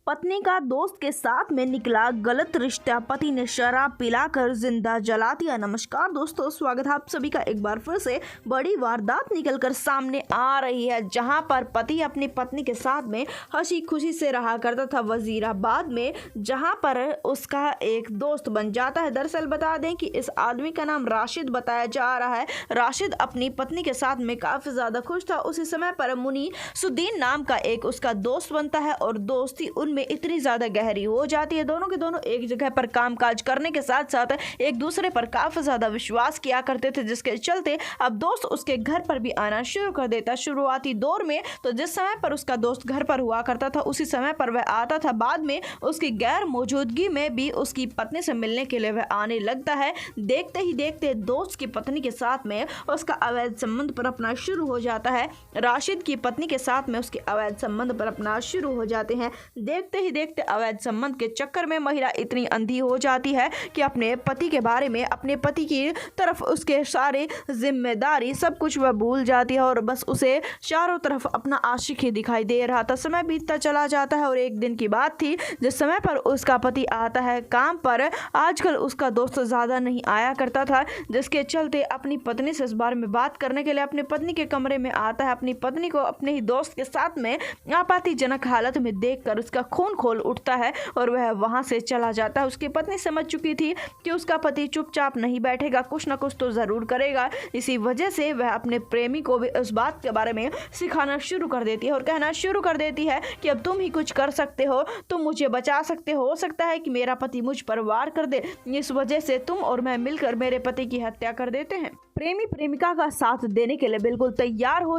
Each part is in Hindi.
पत्नी का दोस्त के साथ में निकला गलत रिश्ता, पति ने शराब पिलाकर जिंदा जला दिया। नमस्कार दोस्तों, स्वागत है आप सभी का एक बार फिर से। बड़ी वारदात निकलकर सामने आ रही है, जहां पर पति अपनी पत्नी के साथ में हंसी खुशी से रहा करता था वजीराबाद में, जहां पर उसका एक दोस्त बन जाता है। दरअसल बता दें कि इस आदमी का नाम राशिद बताया जा रहा है। राशिद अपनी पत्नी के साथ में काफी ज्यादा खुश था। उसी समय पर मुनीसुद्दीन नाम का एक उसका दोस्त बनता है और दोस्ती उनमें इतनी ज्यादा गहरी हो जाती है। दोनों के दोनों एक जगह पर कामकाज करने के साथ साथ एक दूसरे पर काफी ज्यादा विश्वास किया करते थे, जिसके चलते अब दोस्त उसके घर पर भी आना शुरू कर देता। शुरुआती दौर में तो जिस समय पर उसका दोस्त घर पर हुआ करता था उसी समय पर वह आता था। बाद में उसकी गैर मौजूदगी में भी उसकी पत्नी से मिलने के लिए वह आने लगता है। देखते ही देखते दोस्त की पत्नी के साथ में उसका अवैध संबंध पर अपना शुरू हो जाता है। राशिद की पत्नी के साथ में उसके अवैध संबंध पर अपना शुरू हो जाते हैं। देखते ही देखते अवैध संबंध के चक्कर में महिला इतनी अंधी हो जाती है कि अपने पति के बारे में, अपने पति की तरफ उसके सारे जिम्मेदारी सब कुछ वह भूल जाती है और बस उसे चारों तरफ अपना आशिक ही दिखाई दे रहा था। समय बीतता चला जाता है और एक दिन की बात थी जिस समय पर उसका पति आता है काम पर। आजकल उसका दोस्त ज्यादा नहीं आया करता था, जिसके चलते अपनी पत्नी से इस बारे में बात करने के लिए अपनी पत्नी के कमरे में आता है। अपनी पत्नी को अपने ही दोस्त के साथ में आपत्तिजनक हालत में देखकर उसका खून खोल उठता है और वह वहां से चला जाता है। उसकी पत्नी समझ चुकी थी कि उसका पति चुपचाप नहीं बैठेगा, कुछ ना कुछ तो जरूर करेगा। इसी वजह से वह अपने प्रेमी को भी इस बात के बारे में सिखाना शुरू कर देती है और कहना शुरू कर देती है कि अब तुम ही कुछ कर सकते हो, तुम मुझे बचा सकते हो सकता है कि मेरा पति मुझ पर वार कर दे, इस वजह से तुम और मैं मिलकर मेरे पति की हत्या कर देते हैं। प्रेमी प्रेमिका का साथ देने के लिए बिल्कुल तैयार हो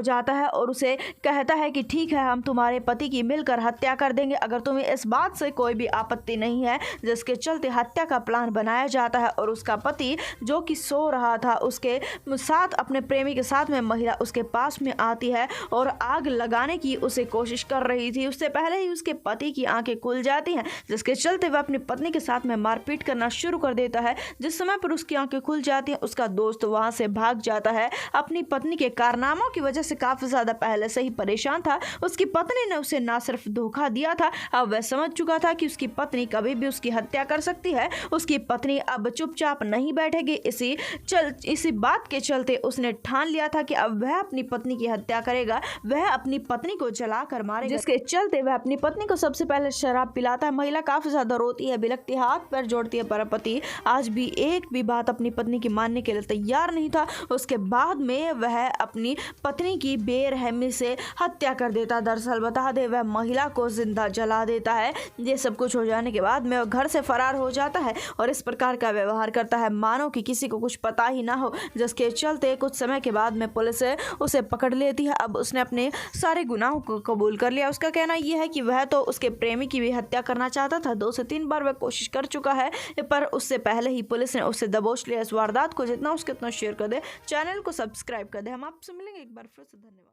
जाता है और उसे कहता है कि ठीक है, हम तुम्हारे पति की मिलकर हत्या कर देंगे अगर तुम्हें इस बात से कोई भी आपत्ति नहीं है। जिसके चलते हत्या का प्लान बनाया जाता है और उसका पति जो कि सो रहा था उसके साथ अपने प्रेमी के साथ में महिला उसके पास में आती है और आग लगाने की उसे कोशिश कर रही थी। उससे पहले ही उसके पति की आंखें खुल जाती हैं, जिसके चलते वह अपनी पत्नी के साथ में मारपीट करना शुरू कर देता है। जिस समय पर उसकी आंखें खुल जाती हैं उसका दोस्त वहां से भाग जाता है। अपनी पत्नी के कारनामों की वजह से काफी ज्यादा पहले से ही परेशान था। उसकी पत्नी ने उसे ना सिर्फ धोखा दिया था, अब वह समझ चुका था कि उसकी पत्नी कभी भी उसकी हत्या कर सकती है। उसकी पत्नी अब चुपचाप नहीं बैठेगी। इसी बात के चलते उसने ठान लिया था कि अब वह अपनी पत्नी की हत्या करेगा, वह अपनी पत्नी को जलाकर मारेगा। जिसके चलते वह अपनी पत्नी को सबसे पहले शराब पिलाता है। महिला काफी ज्यादा रोती है, बिलखती है, हाथ पैर जोड़ती है, पर पति आज भी एक भी बात अपनी पत्नी की मानने के लिए तैयार नहीं था। उसके बाद में वह अपनी पत्नी की बेरहमी से हत्या कर देता। दरअसल बता दे वह महिला को जिंदा जला देता है। ये सब कुछ हो जाने के बाद में वह घर से फरार हो जाता है और इस प्रकार का व्यवहार करता है मानो कि किसी को कुछ पता ही ना हो। जिसके चलते कुछ समय के बाद में पुलिस उसे पकड़ लेती है। अब उसने अपने सारे गुनाहों को कबूल कर लिया। उसका कहना यह है कि वह तो उसके प्रेमी की भी हत्या करना चाहता था। 2 से 3 बार वह कोशिश कर चुका है, पर उससे पहले ही पुलिस ने उसे दबोच लिया। इस वारदात को जितना उसके उतना शेयर कर दे, चैनल को सब्सक्राइब कर दे। हम आपसे मिलेंगे एक बार फिर से। धन्यवाद।